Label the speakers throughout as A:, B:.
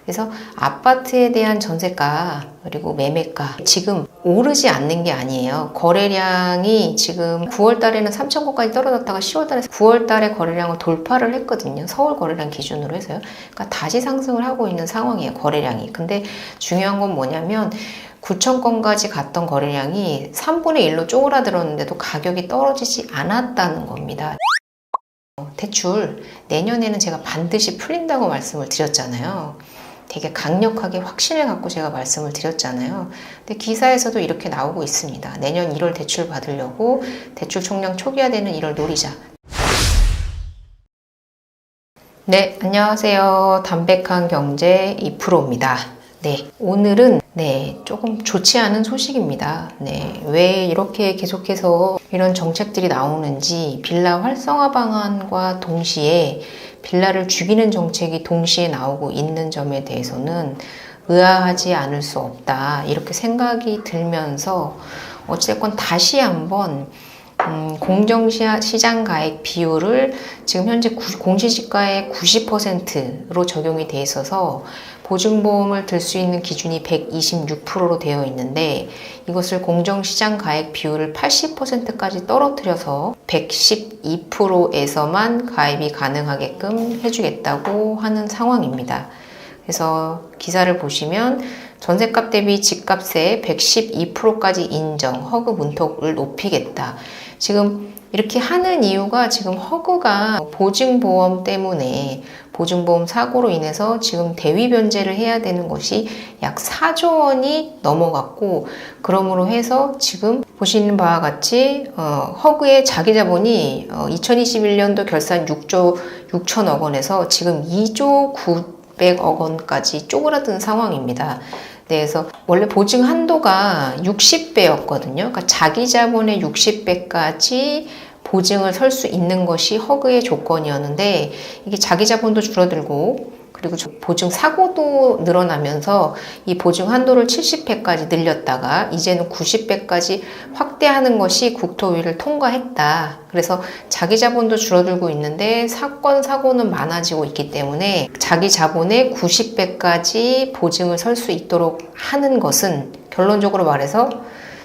A: 그래서 아파트에 대한 전세가 그리고 매매가 지금 오르지 않는 게 아니에요. 거래량이 지금 9월 달에는 3,000건까지 떨어졌다가 10월 달에 9월 달에 거래량을 돌파를 했거든요. 서울 거래량 기준으로 해서요. 그러니까 다시 상승을 하고 있는 상황이에요. 거래량이. 근데 중요한 건 뭐냐면 9,000건까지 갔던 거래량이 3분의 1로 쪼그라들었는데도 가격이 떨어지지 않았다는 겁니다. 대출 내년에는 제가 반드시 풀린다고 말씀을 드렸잖아요. 되게 강력하게 확신을 갖고 제가 말씀을 드렸잖아요. 근데 기사에서도 이렇게 나오고 있습니다. 내년 1월 대출 받으려고 대출 총량 초기화되는 1월 노리자. 네, 안녕하세요. 담백한 경제 2%입니다. 네, 오늘은 조금 좋지 않은 소식입니다. 왜 이렇게 계속해서 이런 정책들이 나오는지, 빌라 활성화 방안과 동시에 빌라를 죽이는 정책이 동시에 나오고 있는 점에 대해서는 의아하지 않을 수 없다, 이렇게 생각이 들면서 어찌됐건 다시 한번 공정시장 가액 비율을 지금 현재 공시지가의 90%로 적용이 돼 있어서 보증보험을 들 수 있는 기준이 126%로 되어 있는데, 이것을 공정시장 가액 비율을 80%까지 떨어뜨려서 112%에서만 가입이 가능하게끔 해주겠다고 하는 상황입니다. 그래서 기사를 보시면 전세값 대비 집값의 112%까지 인정, 허그 문턱을 높이겠다. 지금 이렇게 하는 이유가, 지금 허그가 보증보험 때문에, 보증보험 사고로 인해서 지금 대위 변제를 해야 되는 것이 약 4조 원이 넘어갔고, 그러므로 해서 지금 보시는 바와 같이 허그의 자기자본이 2021년도 결산 6조 6천억 원에서 지금 2조 900억 원까지 쪼그라든 상황입니다. 그래서 원래 보증 한도가 60배였거든요. 그러니까 자기 자본의 60배까지 보증을 설 수 있는 것이 허그의 조건이었는데, 이게 자기 자본도 줄어들고 그리고 보증 사고도 늘어나면서 이 보증 한도를 70배까지 늘렸다가 이제는 90배까지 확대하는 것이 국토위를 통과했다. 그래서 자기 자본도 줄어들고 있는데 사고는 많아지고 있기 때문에 자기 자본의 90배까지 보증을 설 수 있도록 하는 것은, 결론적으로 말해서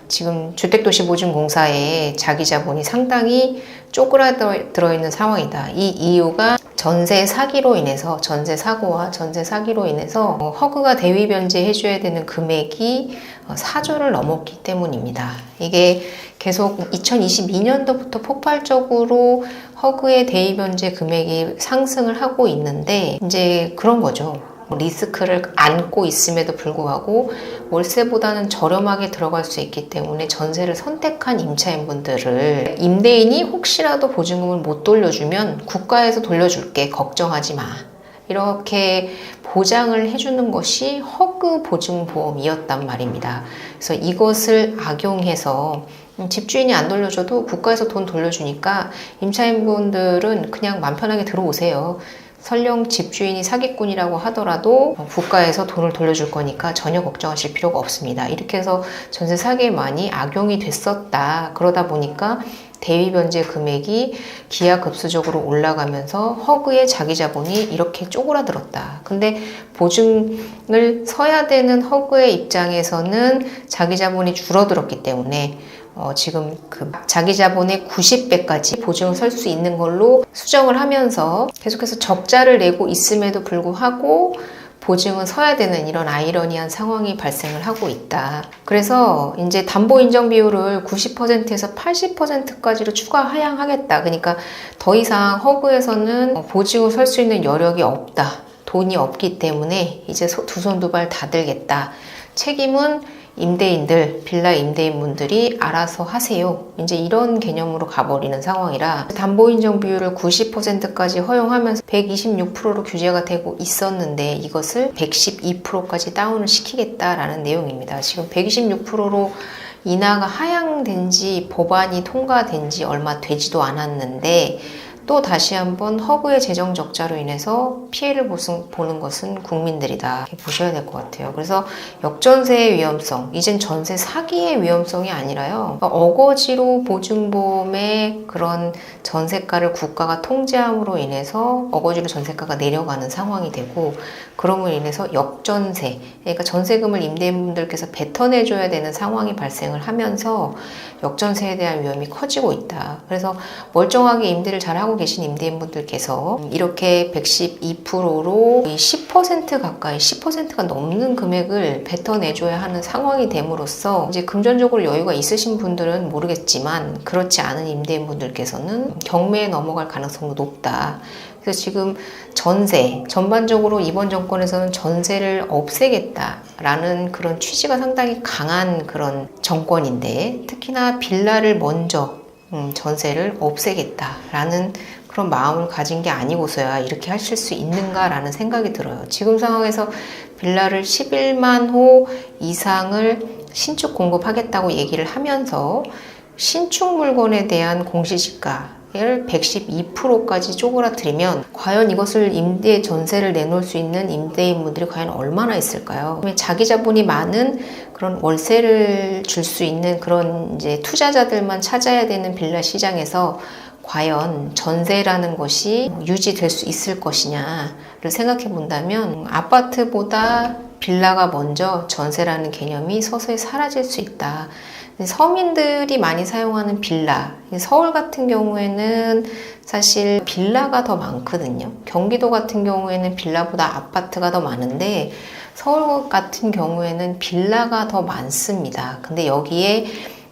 A: 지금 주택도시보증공사의 자기 자본이 상당히 쪼그라들어 있는 상황이다. 이 이유가 전세 사기로 인해서, 전세 사고와 전세 사기로 인해서 허그가 대위 변제해줘야 되는 금액이 4조를 넘었기 때문입니다. 이게 계속 2022년도부터 폭발적으로 허그의 대위 변제 금액이 상승을 하고 있는데, 이제 그런 거죠. 리스크를 안고 있음에도 불구하고 월세보다는 저렴하게 들어갈 수 있기 때문에 전세를 선택한 임차인분들을, 임대인이 혹시라도 보증금을 못 돌려주면 국가에서 돌려줄게, 걱정하지 마, 이렇게 보장을 해주는 것이 허그 보증보험이었단 말입니다. 그래서 이것을 악용해서 집주인이 안 돌려줘도 국가에서 돈 돌려주니까 임차인분들은 그냥 맘 편하게 들어오세요. 설령 집주인이 사기꾼이라고 하더라도 국가에서 돈을 돌려줄 거니까 전혀 걱정하실 필요가 없습니다. 이렇게 해서 전세 사기에 많이 악용이 됐었다. 그러다 보니까 대위 변제 금액이 기하급수적으로 올라가면서 허그의 자기 자본이 이렇게 쪼그라들었다. 근데 보증을 서야 되는 허그의 입장에서는 자기 자본이 줄어들었기 때문에 지금 그 자기 자본의 90배까지 보증을 설 수 있는 걸로 수정을 하면서 계속해서 적자를 내고 있음에도 불구하고 보증은 서야 되는 이런 아이러니한 상황이 발생을 하고 있다. 그래서 이제 담보 인정 비율을 90%에서 80%까지로 추가 하향하겠다. 그러니까 더 이상 허그에서는 보증을 설 수 있는 여력이 없다. 돈이 없기 때문에 이제 두 손 두 발 다 들겠다. 책임은 임대인들, 빌라 임대인분들이 알아서 하세요. 이제 이런 개념으로 가버리는 상황이라, 담보인정 비율을 90%까지 허용하면서 126%로 규제가 되고 있었는데 이것을 112%까지 다운을 시키겠다라는 내용입니다. 지금 126%로 인하가 하향된 지, 법안이 통과된 지 얼마 되지도 않았는데 또 다시 한번 허그의 재정 적자로 인해서 피해를 보는 것은 국민들이다. 이렇게 보셔야 될 것 같아요. 그래서 역전세의 위험성, 이젠 전세 사기의 위험성이 아니라요. 어거지로 보증보험의 그런 전세가를 국가가 통제함으로 인해서 어거지로 전세가가 내려가는 상황이 되고, 그럼으로 인해서 역전세, 그러니까 전세금을 임대인분들께서 뱉어내줘야 되는 상황이 발생을 하면서 역전세에 대한 위험이 커지고 있다. 그래서 멀쩡하게 임대를 잘하고 계신 임대인분들께서 이렇게 112%로 10% 가까이 10%가 넘는 금액을 뱉어내줘야 하는 상황이 됨으로써 이제 금전적으로 여유가 있으신 분들은 모르겠지만 그렇지 않은 임대인분들께서는 경매에 넘어갈 가능성도 높다. 그래서 지금 전세, 전반적으로 이번 정권에서는 전세를 없애겠다라는 그런 취지가 상당히 강한 그런 정권인데, 특히나 빌라를 먼저 전세를 없애겠다라는 그런 마음을 가진 게 아니고서야 이렇게 하실 수 있는가라는 생각이 들어요. 지금 상황에서 빌라를 11만 호 이상을 신축 공급하겠다고 얘기를 하면서 신축 물건에 대한 공시지가 를 112%까지 쪼그라뜨리면 과연 이것을 임대 전세를 내놓을 수 있는 임대인분들이 과연 얼마나 있을까요? 자기 자본이 많은 그런 월세를 줄 수 있는 그런 이제 투자자들만 찾아야 되는 빌라 시장에서 과연 전세라는 것이 유지될 수 있을 것이냐를 생각해 본다면 아파트보다 빌라가 먼저 전세라는 개념이 서서히 사라질 수 있다. 서민들이 많이 사용하는 빌라, 서울 같은 경우에는 사실 빌라가 더 많거든요. 경기도 같은 경우에는 빌라보다 아파트가 더 많은데 서울 같은 경우에는 빌라가 더 많습니다. 근데 여기에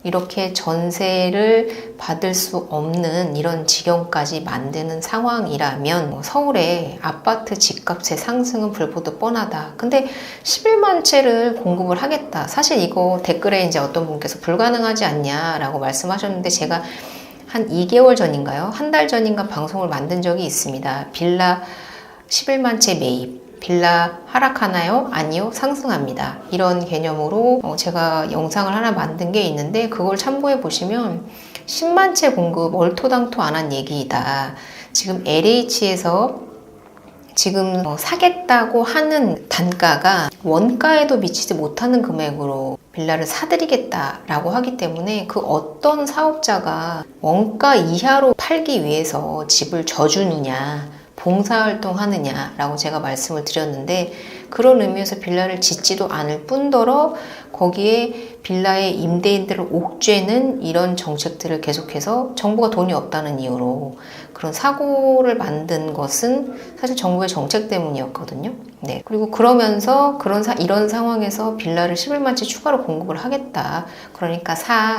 A: 이렇게 전세를 받을 수 없는 이런 지경까지 만드는 상황이라면 서울의 아파트 집값의 상승은 불보듯 뻔하다. 근데 11만 채를 공급을 하겠다. 사실 이거 댓글에 이제 어떤 분께서 불가능하지 않냐라고 말씀하셨는데, 제가 한 2개월 전인가요? 한 달 전인가 방송을 만든 적이 있습니다. 빌라 11만 채 매입. 빌라 하락하나요? 아니요, 상승합니다. 이런 개념으로 제가 영상을 하나 만든 게 있는데, 그걸 참고해 보시면 10만 채 공급 얼토당토 안 한 얘기이다. 지금 LH에서 지금 사겠다고 하는 단가가 원가에도 미치지 못하는 금액으로 빌라를 사드리겠다라고 하기 때문에 그 어떤 사업자가 원가 이하로 팔기 위해서 집을 져주느냐, 봉사활동 하느냐라고 제가 말씀을 드렸는데, 그런 의미에서 빌라를 짓지도 않을 뿐더러 거기에 빌라의 임대인들을 옥죄는 이런 정책들을 계속해서 정부가 돈이 없다는 이유로 그런 사고를 만든 것은 사실 정부의 정책 때문이었거든요. 네. 그리고 그러면서 이런 상황에서 빌라를 11만 채 추가로 공급을 하겠다. 그러니까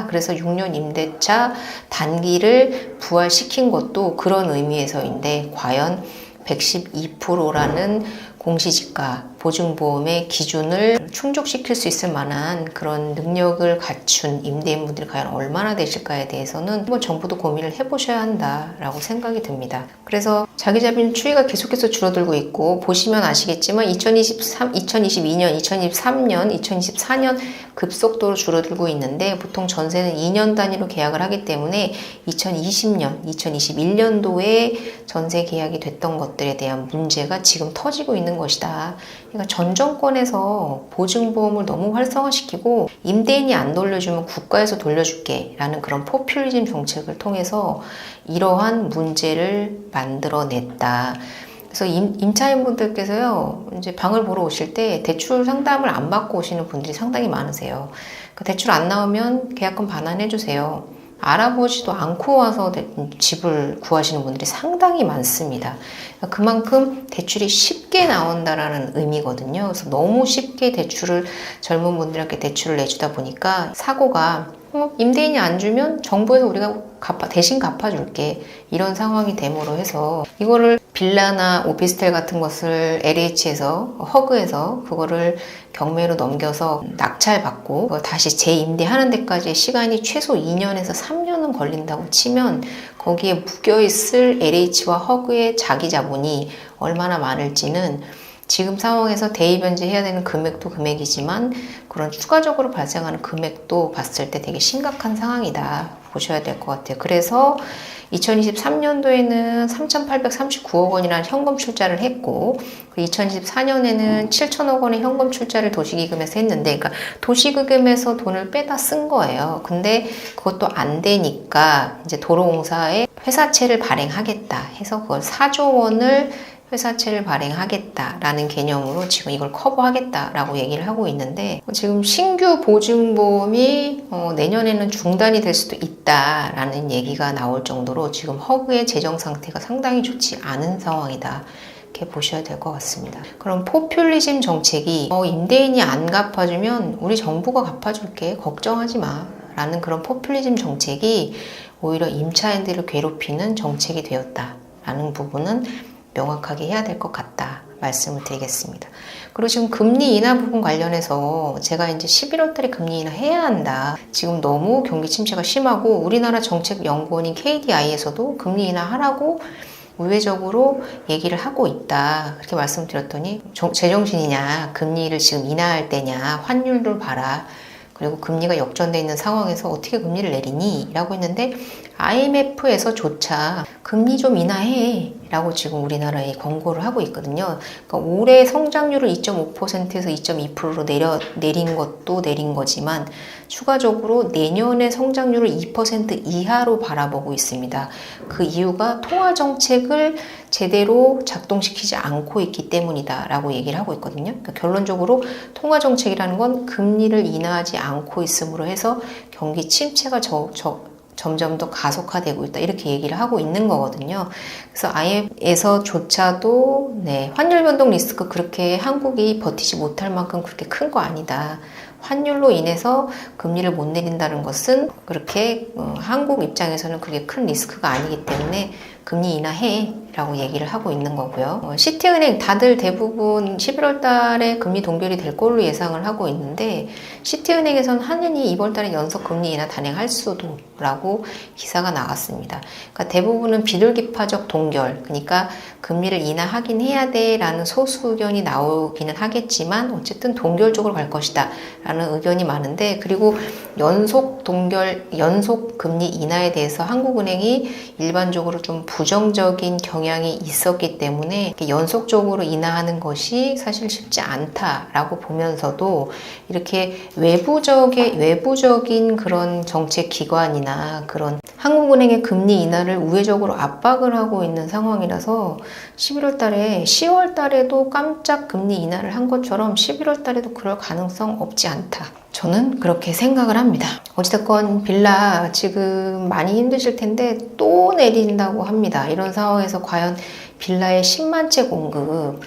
A: 그래서 6년 임대차 단기를 부활시킨 것도 그런 의미에서인데, 과연 112%라는 공시지가 보증보험의 기준을 충족시킬 수 있을 만한 그런 능력을 갖춘 임대인분들이 과연 얼마나 되실까에 대해서는 한번 정부도 고민을 해보셔야 한다라고 생각이 듭니다. 그래서 자기자본 추이가 계속해서 줄어들고 있고, 보시면 아시겠지만 2022년, 2023년, 2024년 급속도로 줄어들고 있는데, 보통 전세는 2년 단위로 계약을 하기 때문에 2020년, 2021년도에 전세 계약이 됐던 것들에 대한 문제가 지금 터지고 있는 것이다. 그러니까 전 정권에서 보증보험을 너무 활성화시키고 임대인이 안 돌려주면 국가에서 돌려줄게 라는 그런 포퓰리즘 정책을 통해서 이러한 문제를 만들어냈다. 그래서 임차인분들께서요, 이제 방을 보러 오실 때 대출 상담을 안 받고 오시는 분들이 상당히 많으세요. 대출 안 나오면 계약금 반환해주세요. 알아보지도 않고 와서 집을 구하시는 분들이 상당히 많습니다. 그만큼 대출이 쉽게 나온다라는 의미거든요. 그래서 너무 쉽게 젊은 분들에게 대출을 내주다 보니까 사고가 임대인이 안 주면 정부에서 우리가 대신 갚아줄게, 이런 상황이 됨으로 해서 이거를 빌라나 오피스텔 같은 것을 LH에서 허그해서 그거를 경매로 넘겨서 낙찰받고 다시 재임대하는 데까지의 시간이 최소 2년에서 3년은 걸린다고 치면, 거기에 묶여있을 LH와 허그의 자기 자본이 얼마나 많을지는 지금 상황에서 대입변제해야 되는 금액도 금액이지만 그런 추가적으로 발생하는 금액도 봤을 때 되게 심각한 상황이다 보셔야 될 것 같아요. 그래서 2023년도에는 3,839억 원이라는 현금 출자를 했고 2024년에는 7천억 원의 현금 출자를 도시기금에서 했는데 그러니까 도시기금에서 돈을 빼다 쓴 거예요. 근데 그것도 안 되니까 이제 도로공사에 회사채를 발행하겠다 해서 그걸 4조 원을 회사채를 발행하겠다라는 개념으로 지금 이걸 커버하겠다라고 얘기를 하고 있는데 지금 신규 보증보험이 내년에는 중단이 될 수도 있다라는 얘기가 나올 정도로 지금 허그의 재정 상태가 상당히 좋지 않은 상황이다. 이렇게 보셔야 될 것 같습니다. 그럼 포퓰리즘 정책이 임대인이 안 갚아주면 우리 정부가 갚아줄게 걱정하지 마 라는 그런 포퓰리즘 정책이 오히려 임차인들을 괴롭히는 정책이 되었다라는 부분은 명확하게 해야 될 것 같다 말씀을 드리겠습니다. 그리고 지금 금리 인하 부분 관련해서 제가 이제 11월 달에 금리 인하 해야 한다. 지금 너무 경기 침체가 심하고 우리나라 정책연구원인 KDI에서도 금리 인하 하라고 우회적으로 얘기를 하고 있다. 그렇게 말씀드렸더니 제정신이냐, 금리를 지금 인하할 때냐, 환율을 봐라. 그리고 금리가 역전되어 있는 상황에서 어떻게 금리를 내리니? 라고 했는데 IMF에서조차 금리 좀 인하해 라고 지금 우리나라에 권고를 하고 있거든요. 그러니까 올해 성장률을 2.5%에서 2.2%로 내린 것도 내린 거지만 추가적으로 내년의 성장률을 2% 이하로 바라보고 있습니다. 그 이유가 통화정책을 제대로 작동시키지 않고 있기 때문이다 라고 얘기를 하고 있거든요. 그러니까 결론적으로 통화정책이라는 건 금리를 인하하지 않고 있음으로 해서 경기 침체가 점점 더 가속화되고 있다 이렇게 얘기를 하고 있는 거거든요. 그래서 IMF에서조차도 환율 변동 리스크 그렇게 한국이 버티지 못할 만큼 그렇게 큰 거 아니다. 환율로 인해서 금리를 못 내린다는 것은 그렇게 한국 입장에서는 그게 큰 리스크가 아니기 때문에 금리 인하해 라고 얘기를 하고 있는 거고요. 시티은행 다들 대부분 11월 달에 금리 동결이 될 걸로 예상을 하고 있는데 시티은행에서는 한은이 이번 달에 연속 금리 인하 단행할 수도 라고 기사가 나왔습니다. 그러니까 대부분은 비둘기파적 동결, 그러니까 금리를 인하하긴 해야 돼 라는 소수 의견이 나오기는 하겠지만 어쨌든 동결 쪽으로 갈 것이다 라는 의견이 많은데 그리고 연속 금리 인하에 대해서 한국은행이 일반적으로 좀 부정적인 경향이 있었기 때문에 연속적으로 인하하는 것이 사실 쉽지 않다라고 보면서도 이렇게 외부적인 그런 정책 기관이나 그런 한국은행의 금리 인하를 우회적으로 압박을 하고 있는 상황이라서 11월 달에 10월 달에도 깜짝 금리 인하를 한 것처럼 11월 달에도 그럴 가능성 없지 않다. 저는 그렇게 생각을 합니다. 어찌됐건 빌라 지금 많이 힘드실 텐데 또 내린다고 합니다. 이런 상황에서 과연 빌라의 10만 채 공급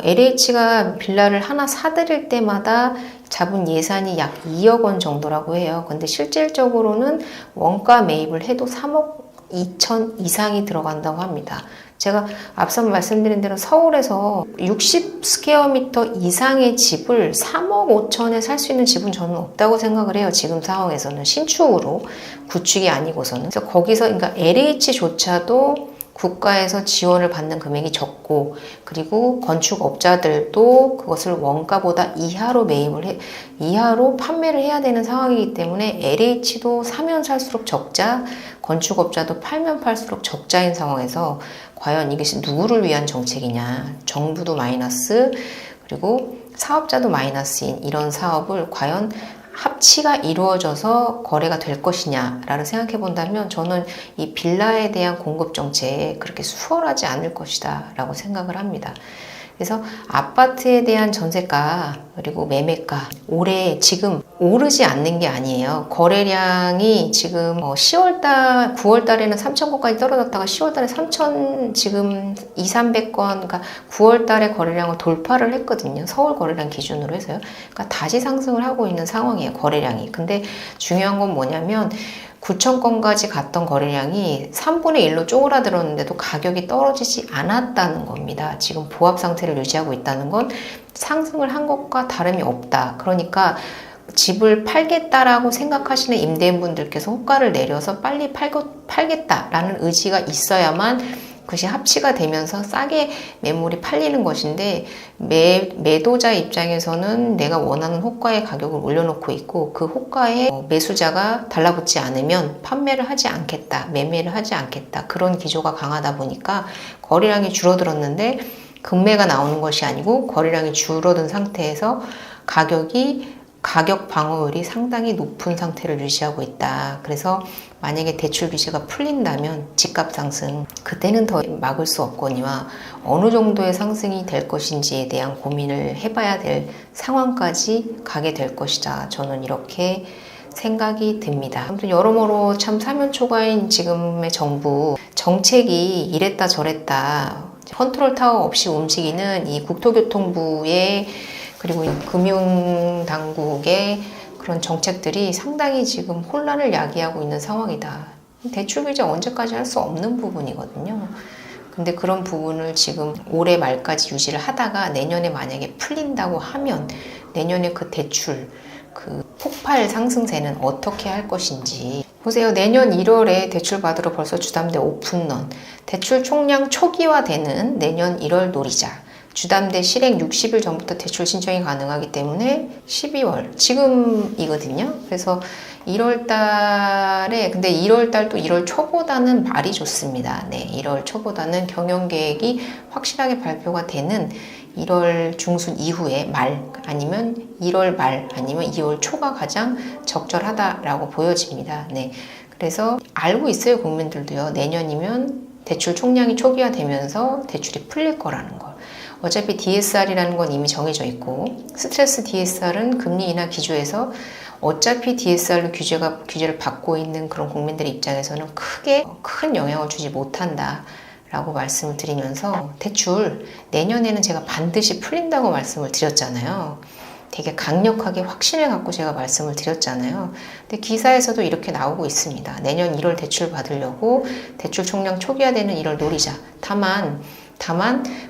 A: LH가 빌라를 하나 사들일 때마다 잡은 예산이 약 2억 원 정도라고 해요. 근데 실질적으로는 원가 매입을 해도 3억 2천 이상이 들어간다고 합니다. 제가 앞서 말씀드린 대로 서울에서 60스퀘어미터 이상의 집을 3억 5천에 살 수 있는 집은 저는 없다고 생각을 해요. 지금 상황에서는 신축으로 구축이 아니고서는. 그래서 거기서 그러니까 LH조차도 국가에서 지원을 받는 금액이 적고 그리고 건축업자들도 그것을 원가보다 이하로 판매를 해야 되는 상황이기 때문에 LH도 사면 살수록 적자, 건축업자도 팔면 팔수록 적자인 상황에서 과연 이것이 누구를 위한 정책이냐, 정부도 마이너스 그리고 사업자도 마이너스인 이런 사업을 과연 합치가 이루어져서 거래가 될 것이냐라고 생각해 본다면 저는 이 빌라에 대한 공급 정책 그렇게 수월하지 않을 것이다 라고 생각을 합니다. 그래서 아파트에 대한 전세가 그리고 매매가 올해 지금 오르지 않는 게 아니에요. 거래량이 지금 9월 달에는 3,000건까지 떨어졌다가 10월 달에 3,000 지금 2,300건 그러니까 9월 달에 거래량을 돌파를 했거든요. 서울 거래량 기준으로 해서요. 그러니까 다시 상승을 하고 있는 상황이에요. 거래량이. 근데 중요한 건 뭐냐면 9,000건까지 갔던 거래량이 3분의 1로 쪼그라들었는데도 가격이 떨어지지 않았다는 겁니다. 지금 보합 상태를 유지하고 있다는 건 상승을 한 것과 다름이 없다. 그러니까 집을 팔겠다라고 생각하시는 임대인분들께서 호가를 내려서 빨리 팔겠다라는 의지가 있어야만 그것이 합치가 되면서 싸게 매물이 팔리는 것인데 매도자 입장에서는 내가 원하는 호가의 가격을 올려놓고 있고 그 호가에 매수자가 달라붙지 않으면 판매를 하지 않겠다, 매매를 하지 않겠다, 그런 기조가 강하다 보니까 거래량이 줄어들었는데 급매가 나오는 것이 아니고 거래량이 줄어든 상태에서 가격 방어율이 상당히 높은 상태를 유지하고 있다. 그래서 만약에 대출 규제가 풀린다면 집값 상승, 그때는 더 막을 수 없거니와 어느 정도의 상승이 될 것인지에 대한 고민을 해봐야 될 상황까지 가게 될 것이다. 저는 이렇게 생각이 듭니다. 아무튼 여러모로 참 사면초가인 지금의 정부 정책이 이랬다 저랬다 컨트롤 타워 없이 움직이는 이 국토교통부의 그리고 이 금융당국의 그런 정책들이 상당히 지금 혼란을 야기하고 있는 상황이다. 대출 규제 언제까지 할 수 없는 부분이거든요. 근데 그런 부분을 지금 올해 말까지 유지를 하다가 내년에 만약에 풀린다고 하면 내년에 그 대출, 그 폭발 상승세는 어떻게 할 것인지. 보세요. 내년 1월에 대출 받으러 벌써 주담대 오픈런, 대출 총량 초기화되는 내년 1월 놀이자. 주담대 실행 60일 전부터 대출 신청이 가능하기 때문에 12월 지금이거든요. 그래서 1월 달에 근데 1월 달도 1월 초보다는 말이 좋습니다. 네, 1월 초보다는 경영 계획이 확실하게 발표가 되는 1월 중순 이후에 말 아니면 1월 말 아니면 2월 초가 가장 적절하다라고 보여집니다. 네. 그래서 알고 있어요. 국민들도요. 내년이면 대출 총량이 초기화되면서 대출이 풀릴 거라는 걸. 어차피 DSR이라는 건 이미 정해져 있고 스트레스 DSR은 금리 인하 기조에서 어차피 DSR로 규제를 받고 있는 그런 국민들의 입장에서는 크게 큰 영향을 주지 못한다 라고 말씀을 드리면서 대출 내년에는 제가 반드시 풀린다고 말씀을 드렸잖아요. 되게 강력하게 확신을 갖고 제가 말씀을 드렸잖아요. 근데 기사에서도 이렇게 나오고 있습니다. 내년 1월 대출 받으려고 대출 총량 초기화되는 1월 노리자. 다만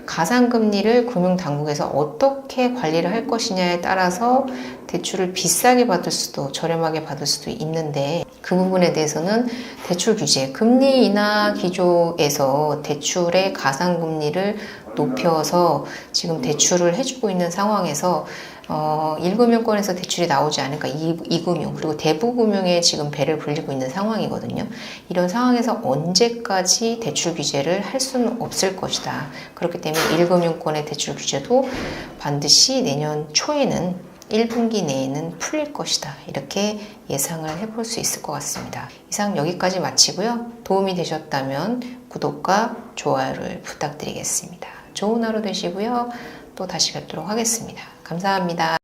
A: 가상금리를 금융당국에서 어떻게 관리를 할 것이냐에 따라서 대출을 비싸게 받을 수도 저렴하게 받을 수도 있는데 그 부분에 대해서는 대출 규제, 금리 인하 기조에서 대출의 가상금리를 높여서 지금 대출을 해주고 있는 상황에서 1금융권에서 대출이 나오지 않을까 2금융 그리고 대부금융에 지금 배를 불리고 있는 상황이거든요. 이런 상황에서 언제까지 대출 규제를 할 수는 없을 것이다. 그렇기 때문에 1금융권의 대출 규제도 반드시 내년 초에는 1분기 내에는 풀릴 것이다. 이렇게 예상을 해볼 수 있을 것 같습니다. 이상 여기까지 마치고요. 도움이 되셨다면 구독과 좋아요를 부탁드리겠습니다. 좋은 하루 되시고요. 또 다시 뵙도록 하겠습니다. 감사합니다.